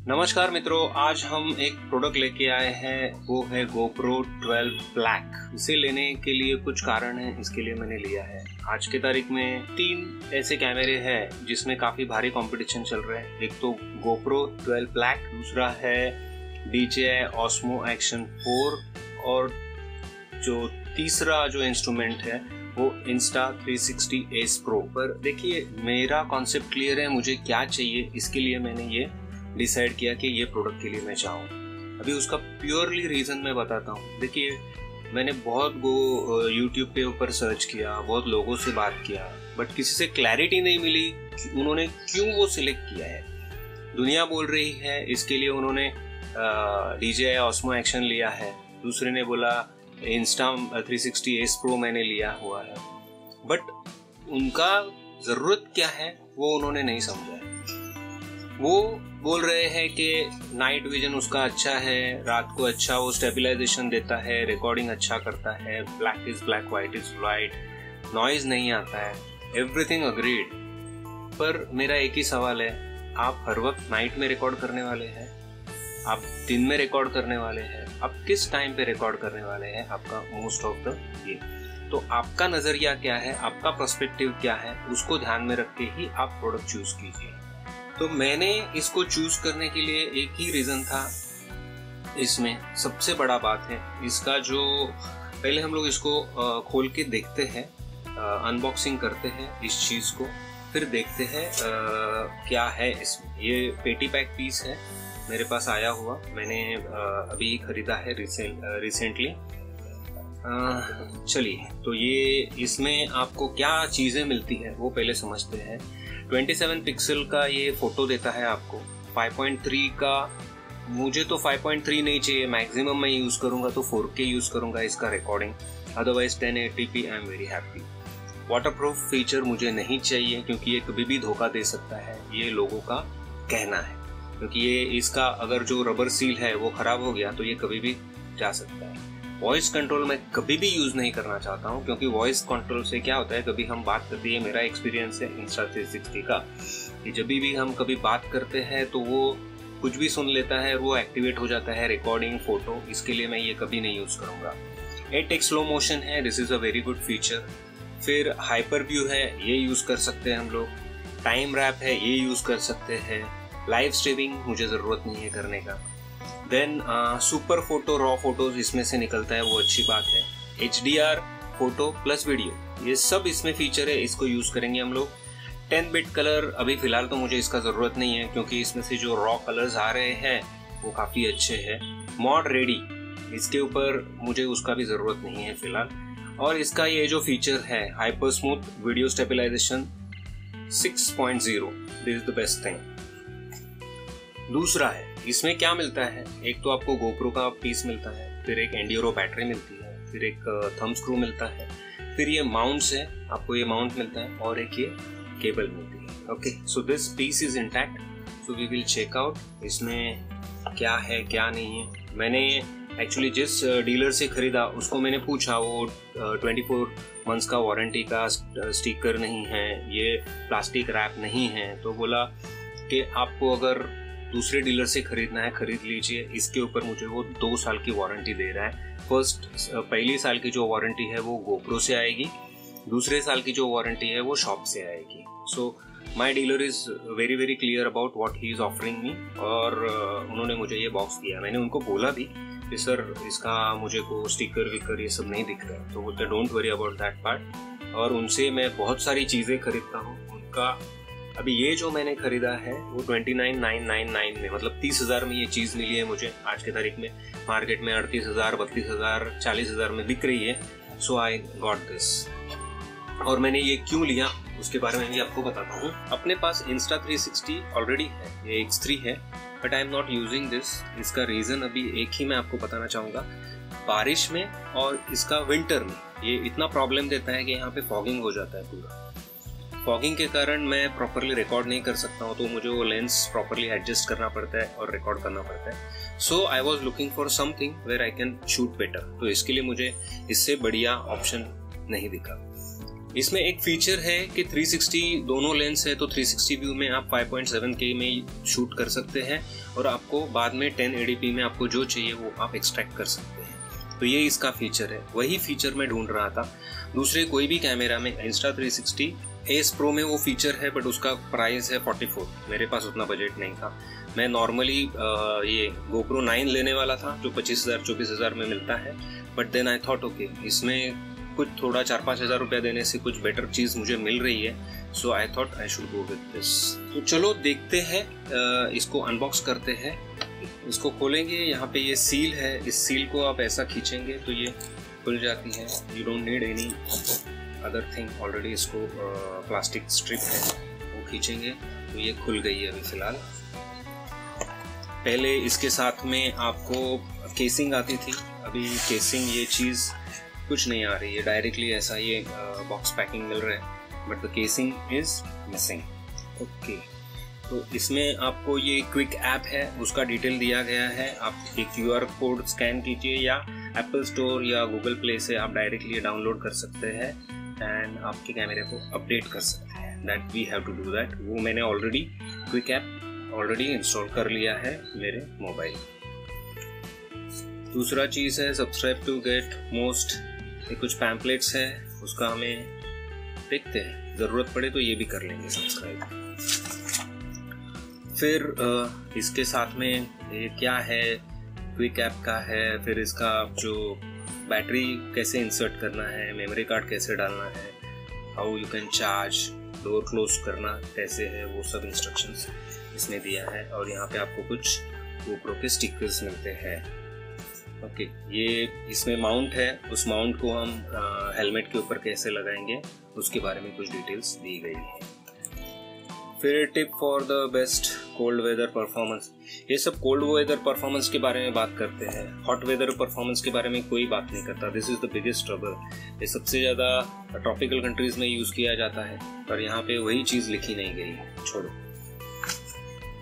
नमस्कार मित्रों, आज हम एक प्रोडक्ट लेके आए हैं, वो है GoPro 12 Black। इसे लेने के लिए कुछ कारण है, इसके लिए मैंने लिया है। आज के तारीख में 3 ऐसे कैमरे हैं जिसमें काफी भारी कंपटीशन चल रहा है। एक तो GoPro 12 Black, दूसरा है DJI Osmo Action 4 और जो तीसरा जो इंस्ट्रूमेंट है वो Insta360 Ace Pro। पर देखिए, मेरा कॉन्सेप्ट क्लियर है, मुझे क्या चाहिए, इसके लिए मैंने ये डिसाइड किया कि ये प्रोडक्ट के लिए मैं चाहूँ। अभी उसका प्योरली रीज़न मैं बताता हूँ। देखिए, मैंने बहुत यूट्यूब पे ऊपर सर्च किया, बहुत लोगों से बात किया, बट किसी से क्लैरिटी नहीं मिली कि उन्होंने क्यों वो सिलेक्ट किया है। दुनिया बोल रही है इसके लिए उन्होंने DJI Osmo Action लिया है, दूसरे ने बोला Insta360 Ace Pro मैंने लिया हुआ है, बट उनका ज़रूरत क्या है वो उन्होंने नहीं समझा है। वो बोल रहे हैं कि नाइट विजन उसका अच्छा है, रात को अच्छा वो स्टेबलाइजेशन देता है, रिकॉर्डिंग अच्छा करता है, black is black, white is white, noise नहीं आता है, एवरीथिंग अग्रीड। पर मेरा एक ही सवाल है, आप हर वक्त नाइट में रिकॉर्ड करने वाले हैं, आप दिन में रिकॉर्ड करने वाले हैं, आप किस टाइम पे रिकॉर्ड करने वाले हैं आपका मोस्ट ऑफ द ये। तो आपका नज़रिया क्या है, आपका पर्सपेक्टिव क्या है, उसको ध्यान में रख के ही आप प्रोडक्ट चूज कीजिए। तो मैंने इसको चूज करने के लिए एक ही रीज़न था। इसमें सबसे बड़ा बात है इसका जो, पहले हम लोग इसको खोल के देखते हैं, अनबॉक्सिंग करते हैं इस चीज़ को, फिर देखते हैं क्या है इसमें। ये पेटी पैक पीस है, मेरे पास आया हुआ, मैंने अभी खरीदा है रिसेंटली। चलिए, तो ये इसमें आपको क्या चीज़ें मिलती है वो पहले समझते हैं। 27 पिक्सल का ये फोटो देता है आपको। 5.3 का, मुझे तो 5.3 नहीं चाहिए, मैक्सिमम मैं यूज़ करूँगा तो 4K यूज़ करूँगा इसका recording, otherwise 1080p I am very happy. Waterproof feature मुझे नहीं चाहिए क्योंकि ये कभी भी धोखा दे सकता है, ये लोगों का कहना है, क्योंकि ये इसका अगर जो रबर सील है वो ख़राब हो गया तो ये कभी भी जा सकता है। वॉइस कंट्रोल मैं कभी भी यूज़ नहीं करना चाहता हूँ, क्योंकि वॉइस कंट्रोल से क्या होता है, कभी हम बात करते हैं, मेरा एक्सपीरियंस है Insta360 का, कि जब भी हम कभी बात करते हैं तो वो कुछ भी सुन लेता है, वो एक्टिवेट हो जाता है रिकॉर्डिंग फोटो। इसके लिए मैं ये कभी नहीं यूज़ करूँगा। 8x स्लो मोशन है, this is a very good feature. फिर हाइपर व्यू है, ये यूज़ कर सकते हैं हम लोग। टाइम रैप है, ये यूज़ कर सकते हैं। लाइव स्ट्रीमिंग मुझे ज़रूरत नहीं है करने का। Then super photo, raw photos इसमें से निकलता है, वो अच्छी बात है। HDR फोटो प्लस वीडियो, ये सब इसमें फीचर है, इसको यूज़ करेंगे हम लोग। 10 बिट कलर अभी फ़िलहाल तो मुझे इसका ज़रूरत नहीं है, क्योंकि इसमें से जो रॉ कलर्स आ रहे हैं वो काफ़ी अच्छे हैं। मॉड रेडी, इसके ऊपर मुझे उसका भी ज़रूरत नहीं है फ़िलहाल। और इसका ये जो फीचर है hyper smooth video stabilization 6.0, this is the best thing. दूसरा है, इसमें क्या मिलता है, एक तो आपको GoPro का पीस मिलता है, फिर एक एंड्यूरो बैटरी मिलती है, फिर एक थंब स्क्रू मिलता है, फिर ये माउंट्स है, आपको ये माउंट मिलता है, और एक ये केबल मिलती है। Okay, so this piece is intact, so we will check out इसमें क्या है क्या नहीं है। मैंने एक्चुअली जिस डीलर से खरीदा उसको मैंने पूछा, वो 24 मंथ्स का वारंटी का स्टिकर नहीं है, ये प्लास्टिक रैप नहीं है, तो बोला कि आपको अगर दूसरे डीलर से खरीदना है खरीद लीजिए, इसके ऊपर मुझे वो 2 साल की वारंटी दे रहा है। पहली साल की जो वारंटी है वो GoPro से आएगी, दूसरे साल की जो वारंटी है वो शॉप से आएगी। So my dealer is very very clear about what he is offering me, और उन्होंने मुझे ये बॉक्स दिया। मैंने उनको बोला भी कि सर इसका मुझे को स्टिकर विकर ये सब नहीं दिख रहा है, तो बोलते don't worry about that part. और उनसे मैं बहुत सारी चीज़ें खरीदता हूँ। उनका अभी ये जो मैंने खरीदा है वो 29,999 में, मतलब 30,000 में ये चीज़ मिली है मुझे आज की तारीख में। मार्केट में 38,000, 32,000, 40,000 में बिक रही है। So I got this. और मैंने ये क्यों लिया उसके बारे में भी आपको बताता हूँ। अपने पास Insta360 ऑलरेडी है, ये X3 है, but I am not using this. इसका रीज़न अभी एक ही मैं आपको बताना चाहूँगा। बारिश में और इसका विंटर में ये इतना प्रॉब्लम देता है कि यहाँ पे फॉगिंग हो जाता है पूरा। फॉगिंग के कारण मैं प्रॉपरली रिकॉर्ड नहीं कर सकता हूँ, तो मुझे वो लेंस प्रॉपरली एडजस्ट करना पड़ता है और रिकॉर्ड करना पड़ता है। So I was looking for something where I can shoot better, तो इसके लिए मुझे इससे बढ़िया ऑप्शन नहीं दिखा। इसमें एक फीचर है कि 360 दोनों लेंस है, तो 360 व्यू में आप 5.7K में शूट कर सकते हैं और आपको बाद में 1080p में आपको जो चाहिए वो आप एक्सट्रैक्ट कर सकते हैं। तो ये इसका फीचर है, वही फीचर मैं ढूंढ रहा था। दूसरे कोई भी कैमरा में Insta360 एस प्रो में वो फीचर है, बट उसका प्राइस है 44। मेरे पास उतना बजट नहीं था। मैं नॉर्मली ये GoPro 9 लेने वाला था जो 25,000-24,000 में मिलता है, but then I thought okay इसमें कुछ थोड़ा 4-5 हज़ार रुपया देने से कुछ बेटर चीज़ मुझे मिल रही है, so I thought I should go with this. तो चलो देखते हैं, इसको अनबॉक्स करते हैं। इसको खोलेंगे, यहाँ पे ये सील है, इस सील को आप ऐसा खींचेंगे तो ये खुल जाती है। You don't need any other thing, already इसको प्लास्टिक स्ट्रिप है वो खींचेंगे तो ये खुल गई है अभी फ़िलहाल। पहले इसके साथ में आपको केसिंग आती थी, अभी केसिंग ये चीज़ कुछ नहीं आ रही है, डायरेक्टली ऐसा ये बॉक्स पैकिंग मिल रहा है, but the casing is missing. Okay, तो इसमें आपको ये क्विक ऐप है उसका डिटेल दिया गया है। आप एक QR कोड स्कैन कीजिए या एप्पल स्टोर या गूगल प्ले से आप डायरेक्टली डाउनलोड कर सकते हैं एंड आपके कैमरे को अपडेट कर सकते हैं। That we have to do that. वो मैंने already quick app already install कर लिया है मेरे मोबाइल। दूसरा चीज़ है सब्सक्राइब टू गेट मोस्ट, ये कुछ पैम्पलेट्स है, उसका हमें देखते हैं, ज़रूरत पड़े तो ये भी कर लेंगे सब्सक्राइब। फिर इसके साथ में ये क्या है, क्विक ऐप का है, फिर इसका जो बैटरी कैसे इंसर्ट करना है, मेमोरी कार्ड कैसे डालना है, how you can charge, door close करना कैसे है, वो सब इंस्ट्रक्शंस इसमें दिया है। और यहाँ पे आपको कुछ GoPro के स्टिकर्स मिलते हैं। ओके, ये इसमें माउंट है, उस माउंट को हम हेलमेट के ऊपर कैसे लगाएंगे उसके बारे में कुछ डिटेल्स दी गई है। फिर tip for the best cold weather performance, ये सब कोल्ड वेदर परफॉर्मेंस के बारे में बात करते हैं, हॉट वेदर परफॉर्मेंस के बारे में कोई बात नहीं करता। This is the biggest trouble. ये सबसे ज़्यादा ट्रॉपिकल कंट्रीज में यूज़ किया जाता है, पर यहाँ पे वही चीज़ लिखी नहीं गई, छोड़ो।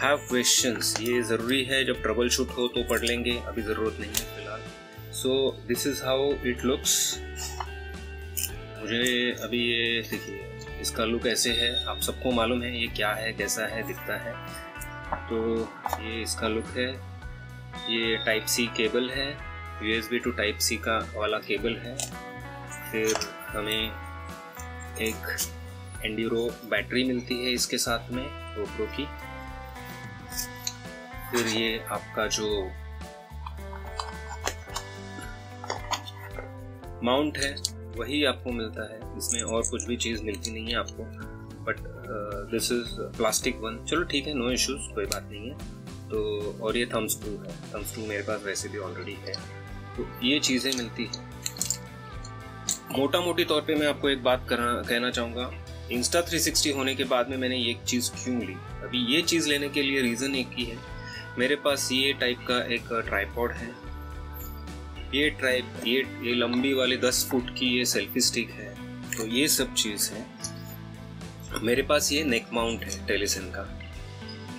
हैव क्वेश्चंस, ये ज़रूरी है, जब ट्रबल शूट हो तो पढ़ लेंगे, अभी ज़रूरत नहीं है फिलहाल। So this is how it looks. मुझे अभी ये देखिए इसका लुक ऐसे है, आप सबको मालूम है ये क्या है, कैसा है दिखता है। तो ये इसका लुक है, ये टाइप सी केबल है, USB टू टाइप सी का वाला केबल है। फिर हमें एक एंड्यूरो बैटरी मिलती है इसके साथ में GoPro की। फिर ये आपका जो माउंट है वही आपको मिलता है, इसमें और कुछ भी चीज़ मिलती नहीं है आपको, but this is plastic one. चलो ठीक है, नो इश्यूज, कोई बात नहीं है। तो और ये थंब स्क्रू है, थंब स्क्रू मेरे पास वैसे भी ऑलरेडी है। तो ये चीज़ें मिलती हैं। मोटा मोटी तौर पे मैं आपको एक बात कहना चाहूँगा, Insta360 होने के बाद में मैंने ये चीज़ क्यों ली। अभी ये चीज़ लेने के लिए रीज़न एक ही है, मेरे पास ये टाइप का एक ट्राइपॉड है, ये लंबी वाली 10 फुट की ये सेल्फी स्टिक है, तो ये सब चीज़ है। मेरे पास ये नेक माउंट है टेलीसन का,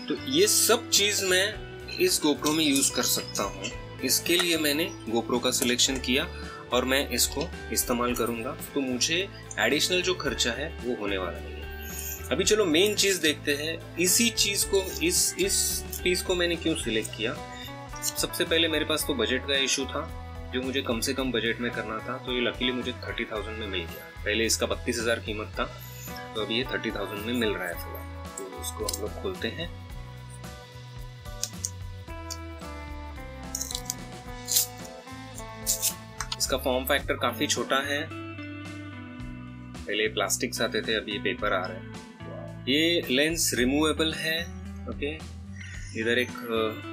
तो ये सब चीज़ मैं इस GoPro में यूज़ कर सकता हूँ। इसके लिए मैंने GoPro का सिलेक्शन किया और मैं इसको इस्तेमाल करूँगा, तो मुझे एडिशनल जो खर्चा है वो होने वाला नहीं है। अभी चलो मेन चीज़ देखते हैं, इसी चीज़ को इस पीस को मैंने क्यों सिलेक्ट किया। सबसे पहले मेरे पास तो बजट का इशू था, जो मुझे कम से कम बजट में करना था, तो ये लकीली मुझे 30,000 में मिल गया। पहले इसका 32,000 कीमत था, तो अभी ये 30,000 में मिल रहा है फिलहाल। तो इसको हम लोग खोलते हैं। इसका फॉर्म फैक्टर काफी छोटा है, पहले प्लास्टिक्स आते थे, अभी ये पेपर आ रहा है। ये लेंस रिमूवेबल है। ओके, इधर एक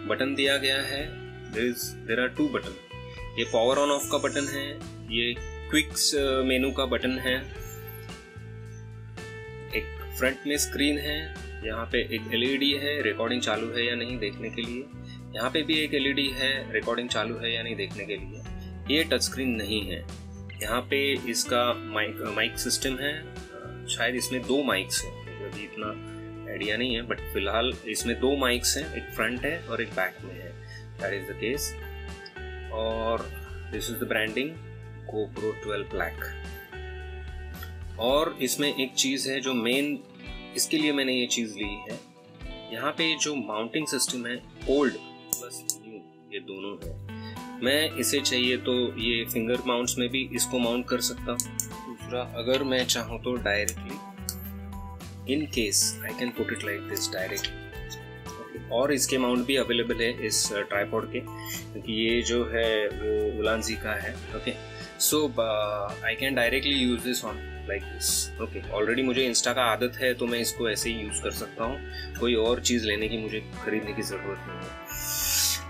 बटन दिया गया है, देयर आर 2 बटन। ये पावर ऑन ऑफ का बटन है, ये क्विक मेनू का बटन है, एक फ्रंट में स्क्रीन है, यहाँ पे एक LED है, रिकॉर्डिंग चालू है या नहीं देखने के लिए। यहाँ पे भी एक LED है, रिकॉर्डिंग चालू है या नहीं देखने के लिए। ये टच स्क्रीन नहीं है। यहाँ पे इसका माइक सिस्टम है, शायद इसमें 2 माइक्स हैं, मुझे अभी इतना आइडिया नहीं है, बट फिलहाल इसमें 2 माइक्स हैं, एक फ्रंट है और एक बैक में है, दैट इज द केस। और this is the branding GoPro 12 Black। और इसमें एक चीज़ है जो मेन, इसके लिए मैंने ये चीज़ ली है। यहाँ पे जो माउंटिंग सिस्टम है ओल्ड प्लस न्यू ये दोनों है। मैं इसे चाहिए तो ये फिंगर माउंट्स में भी इसको माउंट कर सकता हूँ। दूसरा, अगर मैं चाहूँ तो directly, in case I can put it like this directly. और इसके माउंट भी अवेलेबल है इस ट्राइपॉड के, क्योंकि ये जो है वो उलांजी का है। Okay, so I can directly use this on like this. Okay, already मुझे इंस्टा का आदत है तो मैं इसको ऐसे ही यूज कर सकता हूँ, कोई और चीज़ लेने की मुझे खरीदने की ज़रूरत नहीं है।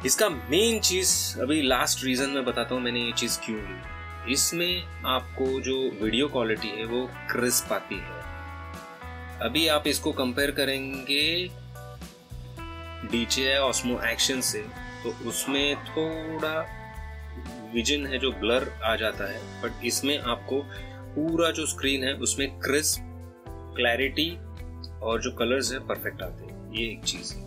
इसका मेन चीज़, अभी लास्ट रीज़न मैं बताता हूँ मैंने ये चीज़ क्यों ली। इसमें आपको जो वीडियो क्वालिटी है वो क्रिस्प आती है। अभी आप इसको कंपेयर करेंगे DJI Osmo Action से, तो उसमें थोड़ा विजन है जो ब्लर आ जाता है, बट इसमें आपको पूरा जो स्क्रीन है उसमें क्रिस्प, क्लैरिटी और जो कलर्स है परफेक्ट आते हैं। ये एक चीज़ है।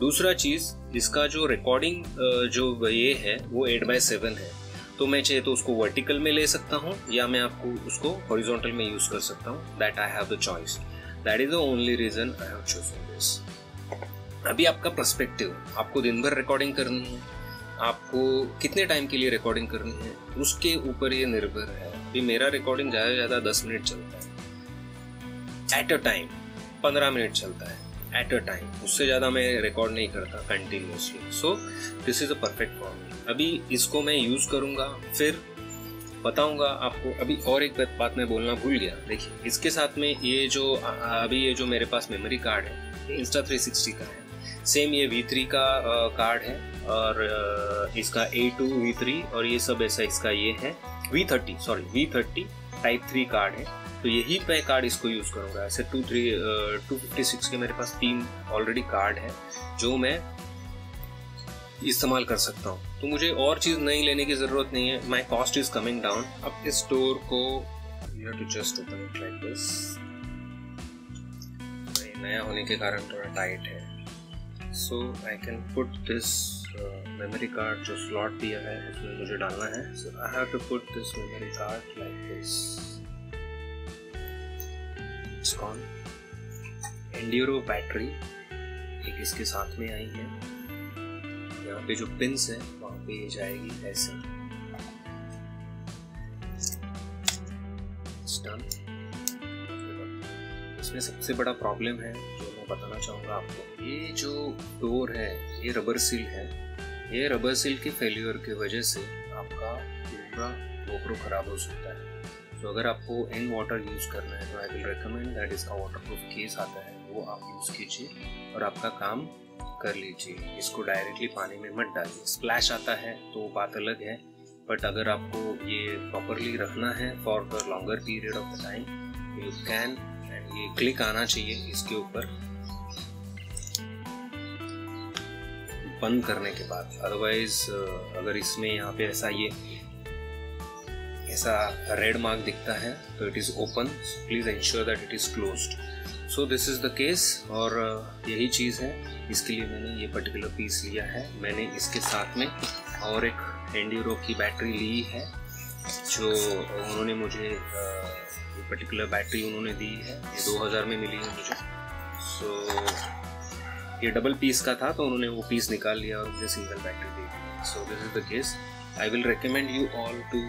दूसरा चीज़, इसका जो रिकॉर्डिंग जो ये है वो 8x7 है, तो मैं चाहे तो उसको वर्टिकल में ले सकता हूँ या मैं आपको उसको हॉरिजॉन्टल में यूज़ कर सकता हूँ। That I have the choice, that is the only reason I have chosen this. अभी आपका पर्सपेक्टिव, आपको दिन भर रिकॉर्डिंग करनी है, आपको कितने टाइम के लिए रिकॉर्डिंग करनी है, उसके ऊपर ये निर्भर है। अभी मेरा रिकॉर्डिंग ज़्यादा से ज़्यादा 10 मिनट चलता है एट अ टाइम, 15 मिनट चलता है एट अ टाइम, उससे ज़्यादा मैं रिकॉर्ड नहीं करता continuously. So this is a perfect for me. अभी इसको मैं यूज़ करूँगा, फिर बताऊँगा आपको। अभी और एक बात मैं बोलना भूल गया, देखिए इसके साथ में ये जो अभी ये जो मेरे पास मेमोरी कार्ड है ये Insta360 का है। सेम ये V3 का कार्ड है और इसका A2 V3 और ये सब ऐसा इसका ये है V30 टाइप 3 कार्ड है। तो यही पे कार्ड इसको यूज़ करूँगा। ऐसे 256 के मेरे पास 3 ऑलरेडी कार्ड है जो मैं इस्तेमाल कर सकता हूँ। तो मुझे और चीज़ नई लेने की ज़रूरत नहीं है। My cost is coming down. अब इस स्टोर को you have to just open it like this. नया होने के कारण थोड़ा टाइट है। So I can put this memory card जो slot दिया है उसमें मुझे डालना है। So I have to put this memory card like this. It's gone. Enduro battery एक इसके साथ में आई है। यहाँ पे जो पिन्स है वहाँ पे ये जाएगी ऐसे। It's done. इसमें सबसे बड़ा प्रॉब्लम है जो मैं बताना चाहूँगा आपको, ये जो डोर है ये रबर सील है। ये रबर सील के फेलियर की वजह से आपका पूरा GoPro खराब हो सकता है। तो अगर आपको इन वाटर यूज़ करना है तो आई विल रिकमेंड दैट इसका वाटरप्रूफ केस आता है वो आप यूज़ कीजिए और आपका काम कर लीजिए। इसको डायरेक्टली पानी में मत डालिए। स्प्लैश आता है तो बात अलग है, बट अगर आपको ये प्रॉपरली रखना है for the longer period of the time you can. ये क्लिक आना चाहिए इसके ऊपर बंद करने के बाद, अदरवाइज अगर इसमें यहाँ पे ऐसा रेड मार्क दिखता है तो it is open. Please ensure that it is closed. So this is the case और यही चीज़ है। इसके लिए मैंने ये पर्टिकुलर पीस लिया है। मैंने इसके साथ में और एक एंड्यूरो की बैटरी ली है जो उन्होंने मुझे पर्टिकुलर बैटरी उन्होंने दी है। ये 2000 में मिली है मुझे। सो ये डबल पीस का था तो उन्होंने वो पीस निकाल लिया और मुझे सिंगल बैटरी दे दी। So this is the case. I will recommend you all to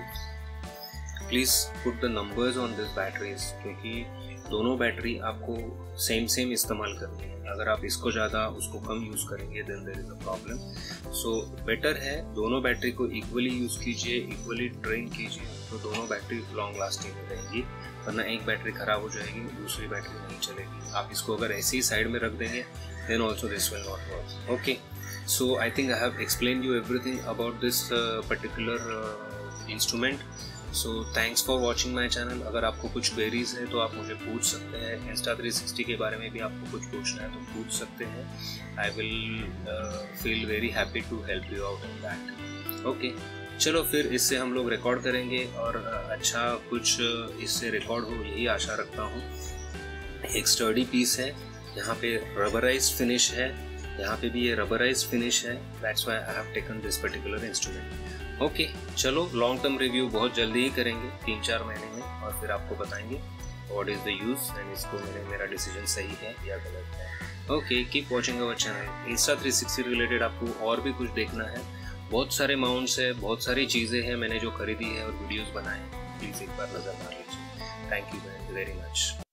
please put the numbers on this batteries, क्योंकि दोनों बैटरी आपको सेम इस्तेमाल करनी है। अगर आप इसको ज़्यादा उसको कम यूज़ करेंगे then there is a problem. So better है दोनों बैटरी को इक्वली यूज़ कीजिए, इक्वली ड्रेन कीजिए, तो दोनों बैटरी लॉन्ग लास्टिंग रहेंगी। वरना एक बैटरी ख़राब हो जाएगी, दूसरी बैटरी नहीं चलेगी। आप इसको अगर ऐसे ही साइड में रख देंगे then also this will not work. Okay, so I think I have explained you everything about this particular instrument. So thanks for watching my channel. अगर आपको कुछ queries है तो आप मुझे पूछ सकते हैं। Insta360 के बारे में भी आपको कुछ पूछना है तो पूछ सकते हैं। I will feel very happy to help you out in that. Okay, चलो फिर इससे हम लोग रिकॉर्ड करेंगे और अच्छा कुछ इससे रिकॉर्ड हो यही आशा रखता हूँ। एक स्टर्डी पीस है, यहाँ पे रबराइज फिनिश है, यहाँ पे भी ये रबराइज फिनिश है। That's why I have taken this particular instrument. Okay, चलो लॉन्ग टर्म रिव्यू बहुत जल्दी ही करेंगे 3-4 महीने में और फिर आपको बताएंगे what is the use and इसको मेरा डिसीजन सही है या गलत है। Okay, keep watching our channel. Insta360 related आपको और भी कुछ देखना है, बहुत सारे माउंट्स है, बहुत सारी चीज़ें हैं मैंने जो खरीदी है और वीडियोस बनाए हैं, प्लीज़ एक बार नज़र मार लीजिए। Thank you very much.